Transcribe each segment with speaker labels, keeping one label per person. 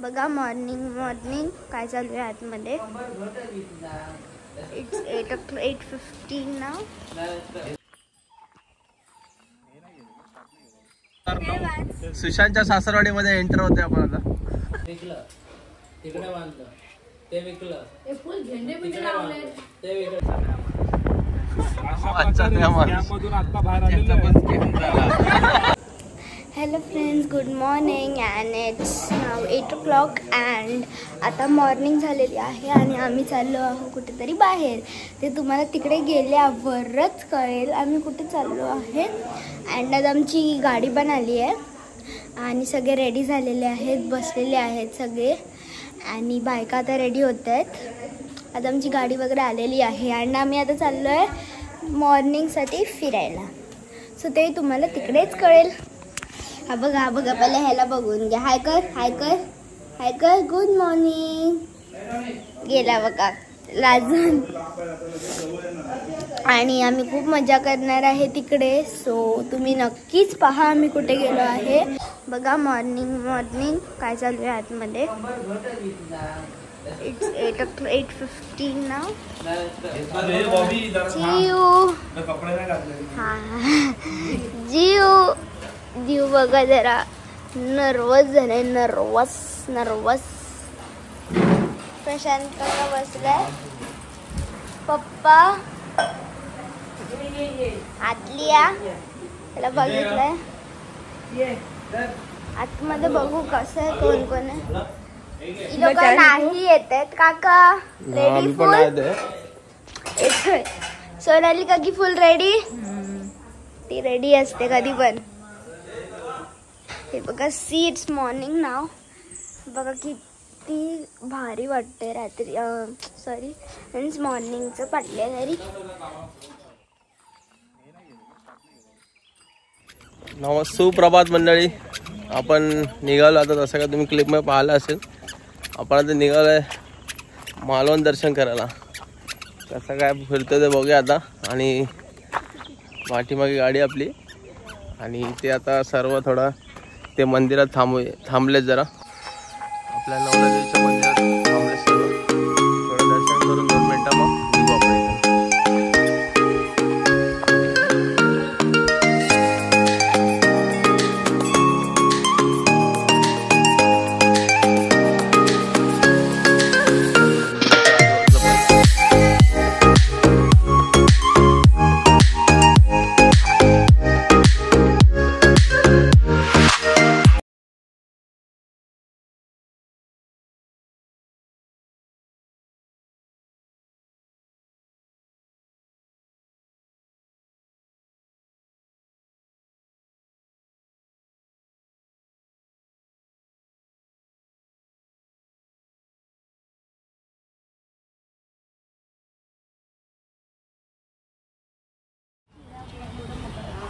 Speaker 1: बघा मॉर्निंग काय चालू आहे आतमध्ये. इट्स 8:15 ना.
Speaker 2: सुशांतच्या सासरवाडीमध्ये एंटर होते आपण आता.
Speaker 3: तिकडे बांधलं ते विकलं, ते फुल झेंडे बिंडे लावले ते विकलं.
Speaker 1: Hello friends, good morning and it's now 8 o'clock and आता मॉर्निंग झालेली आहे आणि आम्ही चाललो आहोत कुठेतरी बाहेर. ते तुम्हाला तिकडे गेल्यावरच कळेल आम्ही कुठे चाललो आहे. अँड आज आमची गाडी पण आली आहे आणि सगळे रेडी झालेले आहेत, बसलेले आहेत सगळे आणि बायका आता रेडी होत आहेत. आज आमची गाडी वगैरे आलेली आहे आणि आम्ही आता चाललो आहे मॉर्निंगसाठी फिरायला. सो ते तुम्हाला तिकडेच कळेल. हा बघा पहिले ह्याला बघून घ्या. हाय कर गुड मॉर्निंग. गेला बघा लाजून. आणि आम्ही खूप मजा करणार आहे तिकडे. सो तुम्ही नक्कीच पहा आम्ही कुठे गेलो आहे. बघा मॉर्निंग काय चालू आहे आतमध्ये. इट्स 8:15 ना. जीव बघा जरा नर्वस झालाय. नर्वस. प्रशांत काका बसलाय. पप्पा आतली या त्याला बघितलंय. आतमध्ये बघू कसं आहे, कोण आहे. लोक नाही येत आहेत. काका रेडी फुल. सोनाली काकी फुल रेडी. ती रेडी असते कधी पण. हे बघा सी इट्स मॉर्निंग नाव. बघा किती भारी वाटते रात्री. सॉरी मीन्स मॉर्निंगचं पडले तरी.
Speaker 2: सुप्रभात मंडळी. आपण निघालो आता. जसं का तुम्ही क्लिपमध्ये पाहिलं असेल, आपण आता निघालो आहे मालवण दर्शन करायला. कसं काय फिरतो ते बघूया आता. आणि पाठीमागे गाडी आपली आणि ते आता सर्व थोडं ते मंदिरात थांबले जरा. आपल्या नवरात्रीच्या मंदिरात थांबले सर्व. थोडं दर्शन करून 2 मिनटं मग निघू आपण.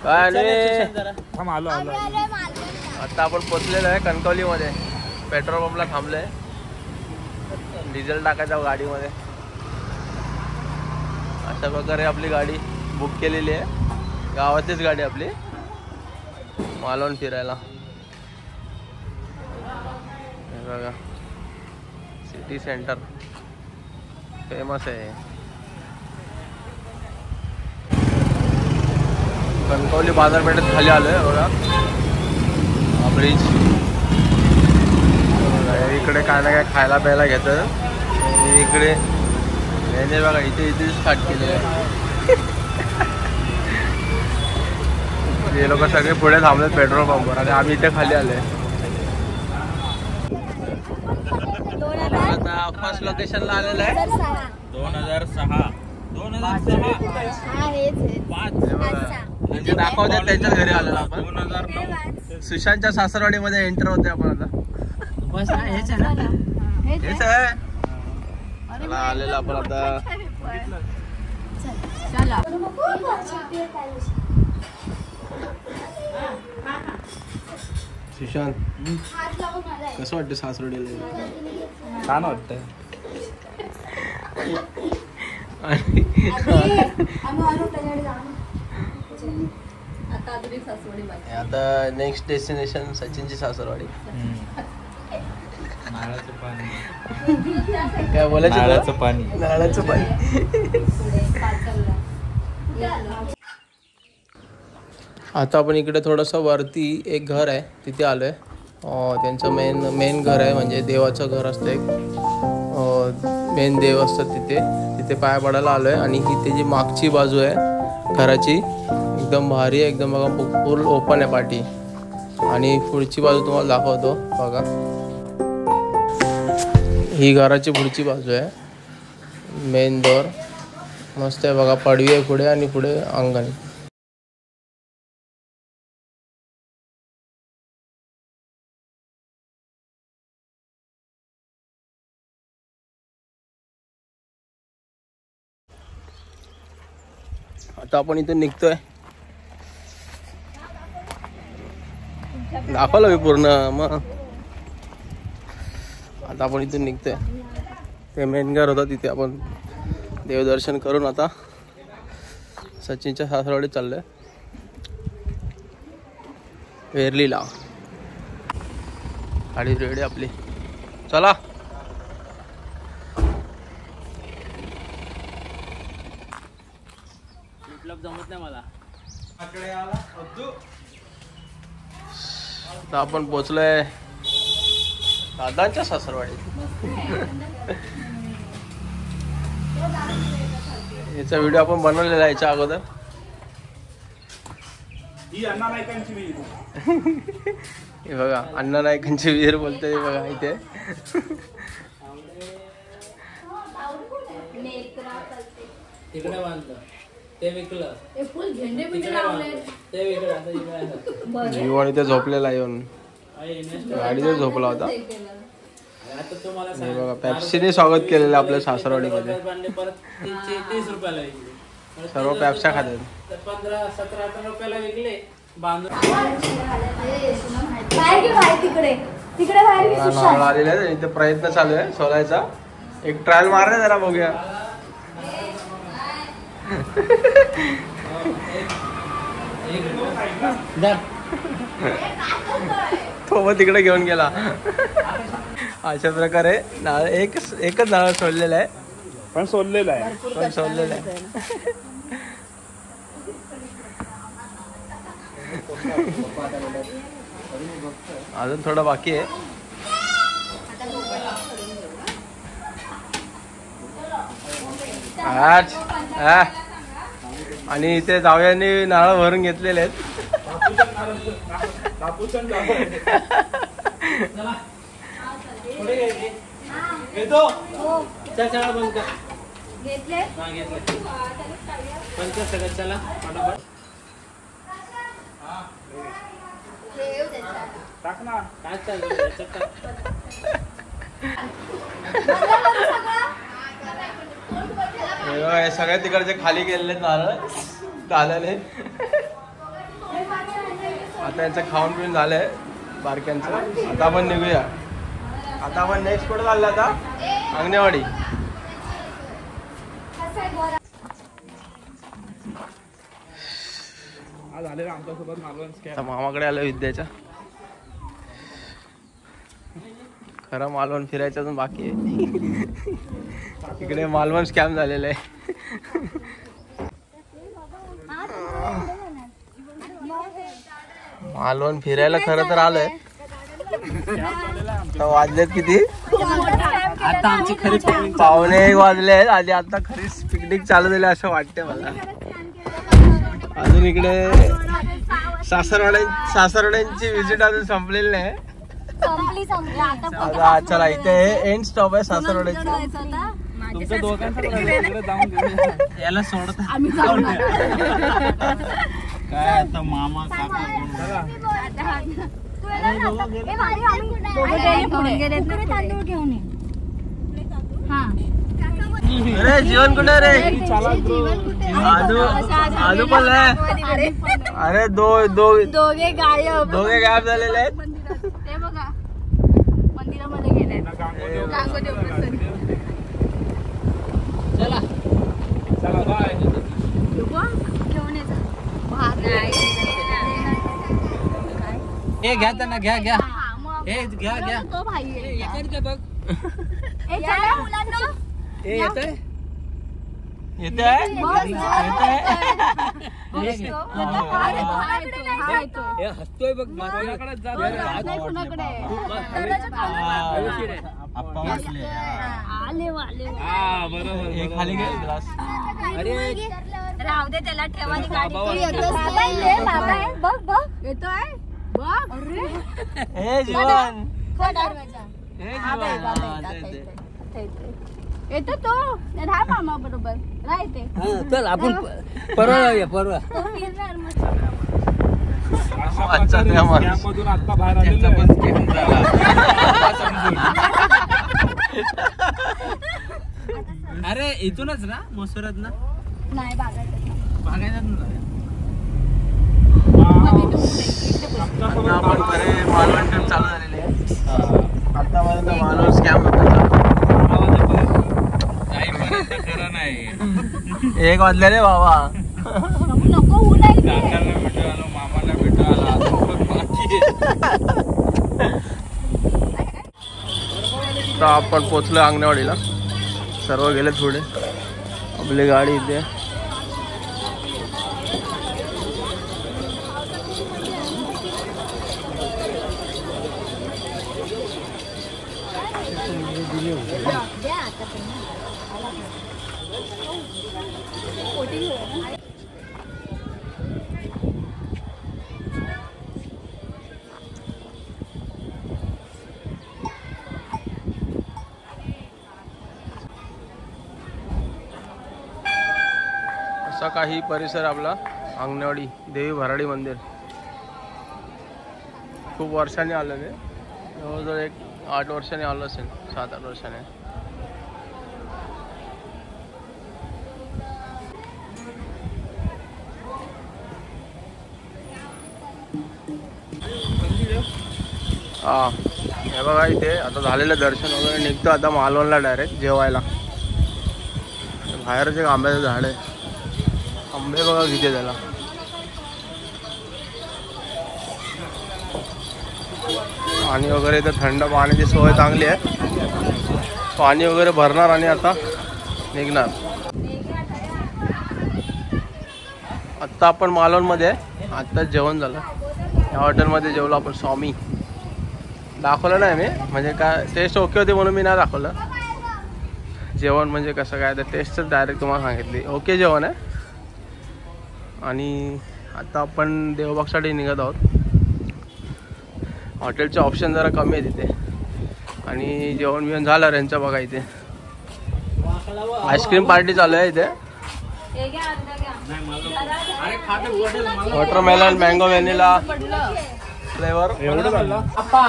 Speaker 2: काय आता आपण पोचलेलो आहे कणकवलीमध्ये. पेट्रोल पंपला थांबलोय डिझेल टाकायचा गाडीमध्ये. अशा प्रकारे आपली गाडी बुक केलेली आहे. गावातलीच गाडी आपली मालवण फिरायला. हे बघा सिटी सेंटर फेमस आहे. कणकवली बाजारपेठेत खाली आलोय बघा. ब्रिज इकडे काय ना काय खायला प्यायला घेतं. इकडे याने बघा इथे स्टार्ट केले आहे. हे लोक सगळे पुढे थांबलेत पेट्रोल पंपवर आणि आम्ही इथे खाली आलोय. आता फर्स्ट लोकेशनला आलेलं आहे 2006 म्हणजे दाखवतात त्यांच्याच घरी आलेलो आपण. 2009 सुशांतच्या सासरवाडीमध्ये एंटर होते आपण आता.
Speaker 3: बस हेच आहे ना.
Speaker 2: हेच आहे. चला आलेलो आपण आता. सुशांत कसं वाटतं सासरवाडीला?
Speaker 4: छान वाटतंय.
Speaker 2: आता नेक्स्ट डेस्टिनेशन सचिनची सासरवाडी.
Speaker 4: नारळाचं पाणी.
Speaker 2: काय बोलायचं तुला?
Speaker 4: नारळाचं पाणी.
Speaker 2: नारळाचं पाणी. आता आपण इकडे थोडंसं वरती एक घर आहे तिथे आलो आहे. त्यांचं मेन घर आहे, म्हणजे देवाचं घर असतं एक. मेन देव असतात तिथे पाया पडायला आलो आहे. आणि ही त्याची मागची बाजू आहे घराची, एकदम भारी आहे एकदम. बघा फुल ओपन आहे पाठी. आणि पुढची बाजू तुम्हाला दाखवतो बघा. ही घराची पुढची बाजू आहे, मेन डोर मस्त आहे बघा. पडवी आहे पुढे आणि पुढे अंगण. आता आपण इथून निघतोय. दाखवलं मी पूर्ण. मग आता आपण इथून निघतोय. ते मेन घर होतं तिथे आपण देवदर्शन करून आता सचिनच्या सासरवाडीत चाललोय, वेरलीला. गाडी रेडी आपली, चला.
Speaker 3: जमत नाही मला.
Speaker 2: आता आपण पोचलोय दादांच्या सासरवाडीत. याचा व्हिडिओ आपण बनवलेला आहे याच्या अगोदर. हे बघा अण्णा नायकांची विहीर बोलते बघा इथे.
Speaker 3: तिकडे बांधलं ते विकलं. फुल झेंडे बिंडे लावले ते विकलं. आता इकडे
Speaker 2: जीव आणि ते झोपलेला येऊन गाडीवर झोपला होता.
Speaker 3: आता तुम्हाला
Speaker 2: हे बघा पेप्सीने स्वागत केलेलं आपल्या सासरवाडीमध्ये.
Speaker 3: परत 30 रुपयाला विकले.
Speaker 2: सर्व पेप्स्या खातात.
Speaker 3: 15-17-18 रुपयाला विकले बांधून.
Speaker 2: नारळ आलेले आहे इथे. प्रयत्न चालू आहे सोलायचा. एक ट्रायल मारले जरा बघूया. तो मग तिकडे घेऊन गेला. अशा प्रकारे नारळ एकच नारळ सोडलेला आहे,
Speaker 4: पण सोडलेलं आहे.
Speaker 2: अजून थोडं बाकी आहे. आणि इथे जावयांनी नारळ भरून घेतलेले आहेत.
Speaker 3: चला
Speaker 4: टाक ना.
Speaker 3: काय चालू
Speaker 2: हे सगळ्या तिकडचे खाली गेलेले नारळ झालेले. आता यांचं खाऊन पिऊन झालंय बारक्यांचं. आता आपण निघूया. आता आपण नेक्स्ट कुठे चाललो? आता अंगणेवाडी. आता मामाकडे आलो विद्याच्या. खरं मालवण फिरायचं अजून बाकी आहे. इकडे मालवण स्कॅम झालेलं आहे. मालवण फिरायला खरं तर आलोय. आता वाजलेत किती?
Speaker 3: आता आमची खरी
Speaker 2: पावणे 1 वाजले आहेत. आधी आता खरी पिकनिक चालू झाली असं वाटतंय मला. अजून इकडे सासरवाड्यांची विजिट अजून संपलेली नाही. आता चला इथे एंड स्टॉप आहे सासरवाड्याची.
Speaker 3: तुमच्या दोघांचं याला सोडत
Speaker 4: काय आता मामा काका
Speaker 2: अरे जीवन कुठे रे? आजू पण आहे. अरे दोघे गायब झालेले आहेत.
Speaker 1: ते बघा मंदिरामध्ये गेले.
Speaker 3: चला
Speaker 4: चला बाय.
Speaker 1: घेऊन येतो.
Speaker 3: हे घ्या त्यांना घ्या घ्या घ्या
Speaker 1: तो भाई
Speaker 3: इकडे बघ
Speaker 1: मुलांना
Speaker 3: येतंय
Speaker 2: येते आहे
Speaker 3: हसतोय बघ माझ्याकडेच
Speaker 2: खाली घे ग्लास.
Speaker 3: अरे
Speaker 1: राहू दे त्याला ठेवा गाडी बघ बघ येतोय बघ
Speaker 2: हे जीवन
Speaker 1: येतो तो राहा मामा बरोबर राहते
Speaker 3: चल आपण परवा जाऊया परवा
Speaker 1: तो फिरणार मग
Speaker 4: मधून आता बाहेर आलेलो आहे.
Speaker 3: अरे इथूनच ना मसुरात ना
Speaker 1: नाही बागायचं
Speaker 3: भागायचं
Speaker 2: आता आपण बरे मालवण ट्रिप चालू झालेली आहे. आतापर्यंत मालवण स्कॅम होता.
Speaker 3: खरं नाही
Speaker 2: 1 वाजले रे बाबा.
Speaker 1: नको ऊन आहे इथे.
Speaker 4: काकाला भेटू आलो, मामाला भेटू आलो, आता बाकी आहे.
Speaker 2: आता आपण पोचलो अंगणवाडीला. सर्व गेले थोडे. आपली गाडी इथे असा काही परिसर आपला अंगणवाडी देवी भराडी मंदिर. खूप वर्षांनी आलं ते. जवळजवळ 8 वर्षांनी आलं असेल, 7-8 वर्षांनी. हा हे बघा इथे आता झालेलं दर्शन वगैरे निघतो. आता मालवणला डायरेक्ट जेवायला. बाहेरच एक आंब्याचं झाड आहे. आंबे बघा किती त्याला. पाणी वगैरे तर थंड पाण्याची सोय चांगली आहे. पाणी वगैरे भरणार आणि आता निघणार. आत्ता आपण मालवणमध्ये आहे. आत्ताच जेवण झालं. या हॉटेलमध्ये जेवलो आपण. स्वामी दाखवलं नाही मी, म्हणजे काय टेस्ट ओके होती म्हणून मी नाही दाखवलं. जेवण म्हणजे कसं काय तर टेस्टच डायरेक्ट तुम्हाला सांगितली. ओके जेवण आहे. आणि आता आपण देवबागसाठी निघत आहोत. हॉटेलचे ऑप्शन जरा कमी आहे तिथे. आणि जेवण बिवण झालं यांचं बघा इथे. आईस्क्रीम पार्टी चालू आहे इथे. Watermelon, mango, vanilla flavour.
Speaker 4: एवढं झालं
Speaker 3: अप्पा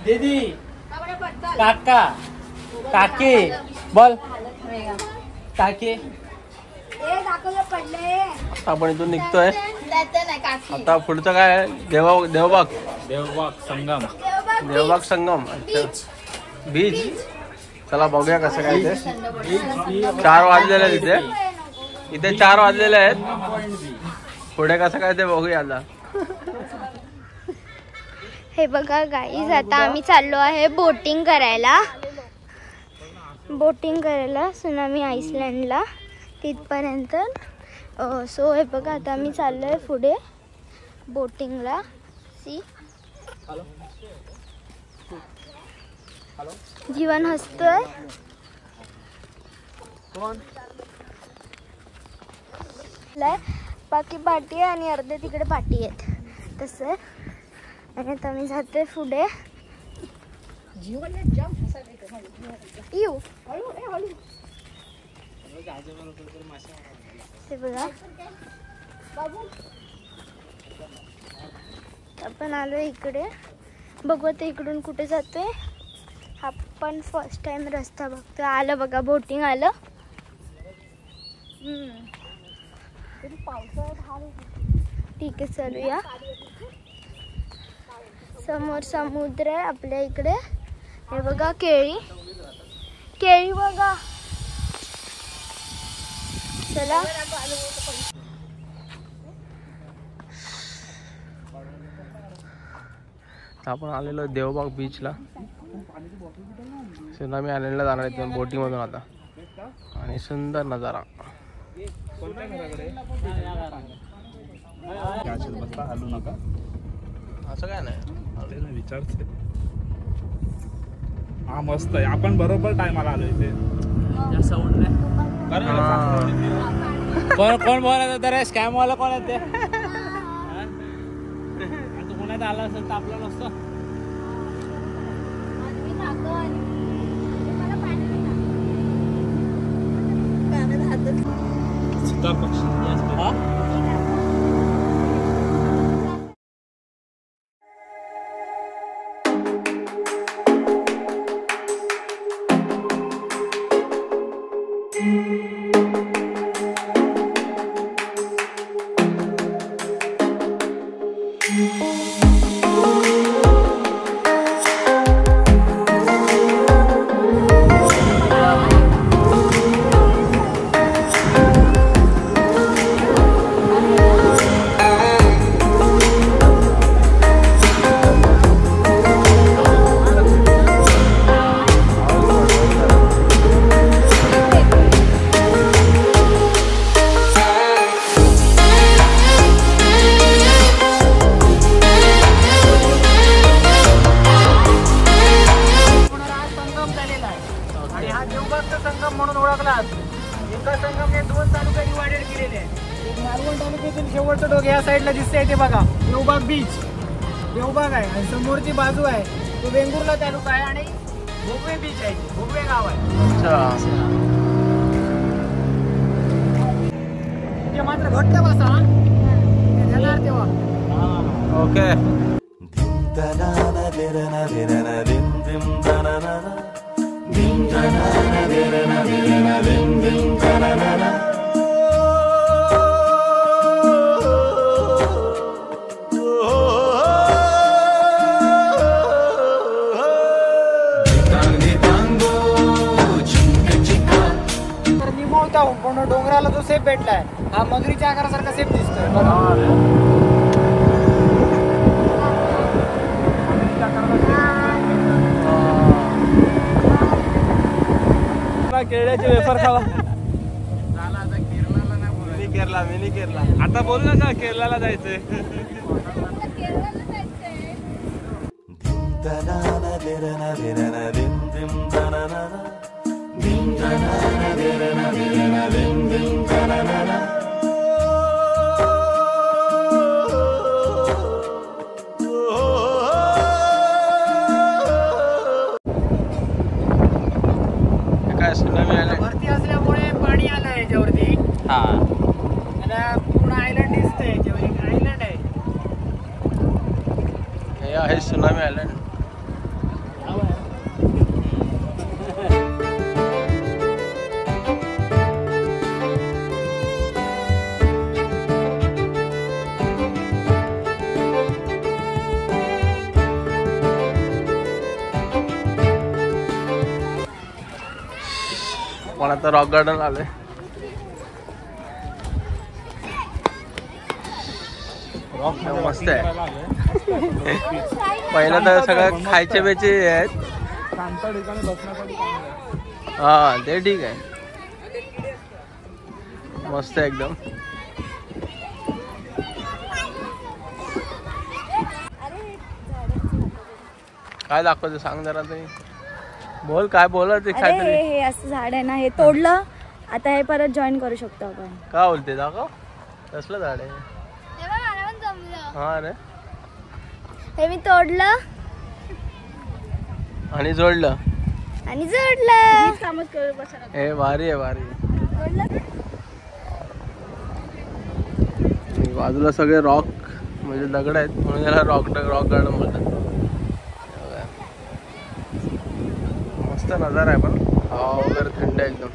Speaker 3: दीदी काका काकी बोल काकी.
Speaker 2: आता आपण इथून निघतोय. आता पुढचं काय आहे? देवबाग
Speaker 4: संगम.
Speaker 2: देवबाग संगम. अच्छा बीच. चला बघूया कसं काय ते. 4 वाजलेले आहेत इथे. इथे 4 वाजलेले आहेत. पुढे कसं काय ते बघूया आता.
Speaker 1: हे बघा गाईज, आता आम्ही चाललो आहे बोटिंग करायला. सुनामी आईसलँडला तिथपर्यंत. सो हे बघा आता आम्ही चाललो आहे पुढे बोटिंगला. सी जीवन हसतोय. बाकी पाठी आहे आणि अर्धे तिकडे पाठी आहेत तसं. आणि आता मी जाते पुढे. येऊ ते बघा. आपण आलो इकडे. बघू आता इकडून कुठे जातोय. आपण फर्स्ट टाइम रस्ता बघतोय. आलं बघा बोटिंग आलं. ठीक आहे चालूया. समोर समुद्र आहे आपल्या इकडे. हे बघा केळी बघा. चला
Speaker 2: आपण आलेलो देवबाग बीचला. सुनामी आयलंडला जाणार आहेत बोटिंग मधून आता. आणि सुंदर नजारा.
Speaker 4: हलू नका
Speaker 2: असं काय नाही
Speaker 4: विचारते. हा मस्त आहे. आपण बरोबर टायमाला आलो इथे.
Speaker 3: कोण बोलत होता स्कॅम वाला कोण आहे ते? तू पुण्यात आला असेल तर आपलं नसतं.
Speaker 5: संगम म्हणून ओळखला जातो. एका संगमने 2 तालुके डिवायडेड केलेले आहेत. एक मालवण तालुक्यातील शेवटचं टोक या साईडला दिसतंय ते बघा, देवबाग बीच. देवबाग आहे आणि समोरची बाजू आहे तो वेंगुर्ला तालुका आहे आणि भोगवे बीच आहे, भोगवे गाव आहे. ते मात्र घट्ट बसा येणार तेव्हा.
Speaker 2: ओके.
Speaker 5: पूर्ण डोंगराला जो सेप भेटलाय हा मगरीच्या आकारासारखा सेप दिसतोय.
Speaker 3: केळ्याचे वेफर खावा.
Speaker 2: मिनी केरला
Speaker 4: आता बोल ना का केरळला जायचंय.
Speaker 2: काय सुनामी आयलंड
Speaker 5: वरती असल्यामुळे पाणी आलं याच्यावरती.
Speaker 2: हा.
Speaker 5: त्याला पूर्ण आयलंड दिसतंय. याच्यावर एक आयलंड आहे.
Speaker 2: हे आहे सुनामी आयलंड. पण आता रॉक गार्डन आलोय. मस्त आहे. पहिलं तर सगळं खायचे बेचे आहेत.
Speaker 4: शांत ठिकाणी बसण्यासाठी
Speaker 2: हा ते ठीक आहे. मस्त आहे एकदम. काय दाखवते सांग जरा तरी. बोल काय बोलत ते काय तरी.
Speaker 1: हे असं झाड आहे ना, हे तोडलं आता हे परत जॉईन करू शकतो आपण.
Speaker 2: का बोलते दाखव. कसलं झाड आहे. हा रे.
Speaker 1: हे मी तोडलं
Speaker 2: आणि जोडलं
Speaker 1: आणि जोडलं.
Speaker 2: हे भारी आहे भारी. बाजूला सगळे रॉक म्हणजे दगड आहेत म्हणून याला रॉक गार्डन बोलतात. मस्त नजारा आहे पण हवा वगैरे थंड आहे एकदम.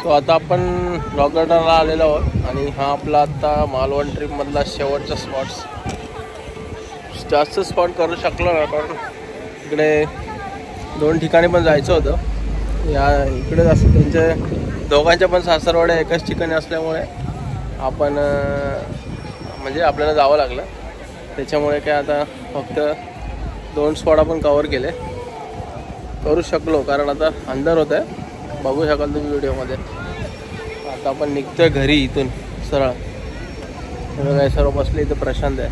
Speaker 2: तो आता आपण रॉक गार्डनला आलेलो आहोत आणि हा आपला आता मालवण ट्रिपमधला शेवटचा स्पॉट्स. जास्त स्पॉट करू शकलो ना कारण इकडे 2 ठिकाणी पण जायचं होतं. या इकडे जास्त त्यांचे दोघांच्या पण सासरवाड्या एकाच ठिकाणी असल्यामुळे आपण म्हणजे आपल्याला जावं लागलं. त्याच्यामुळे काय आता फक्त 2 स्पॉट आपण कवर करू शकलो कारण आता अंधार होत आहे. बघू शकाल तुम्ही व्हिडिओमध्ये. आता आपण निघतोय घरी इथून सरळ. काय सर्व बसले इथे प्रशांत आहे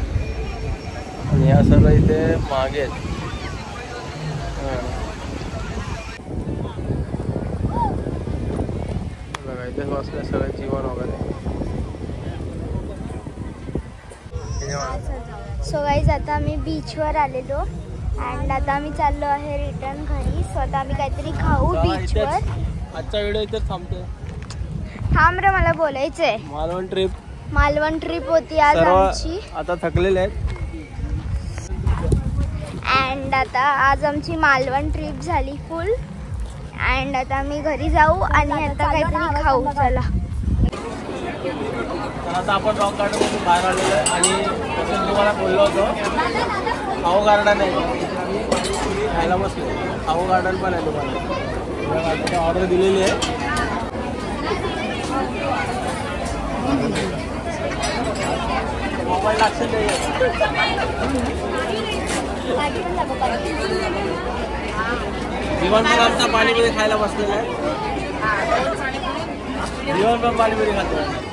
Speaker 2: आणि ह्या सर्व इथे मागे आहेत. बघा इथे बसले सगळे जीवन वगैरे.
Speaker 1: सो गाईज आता आम्ही बीचवर आलेलो अँड आता आम्ही चाललो आहे रिटर्न घरी. सो आता आम्ही काहीतरी खाऊ बीचवर.
Speaker 2: आजचा व्हिडिओ इथेच थांबतोय.
Speaker 1: थांब रे मला बोलायचंय. मालवण ट्रिप होती आज आमची.
Speaker 2: आता थकलेले आहेत
Speaker 1: अँड आता आज आमची मालवण ट्रिप झाली फुल. अँड आता आम्ही घरी जाऊ आणि आता काहीतरी खाऊ. चला
Speaker 2: तर आता आपण रॉक गार्डनमधून बाहेर आलेलो आहे आणि जसं तुम्हाला बोललो होतो खाऊ गार्डन आहे. खायला बसलो. खाऊ गार्डन पण आहे तुम्हाला. ऑर्डर दिलेली आहे. मोबाईल लक्षात नाही. जीवन पण आमचा पाणीपुरी खायला बसलेला आहे. जीवन पण पाणीपुरी खातो.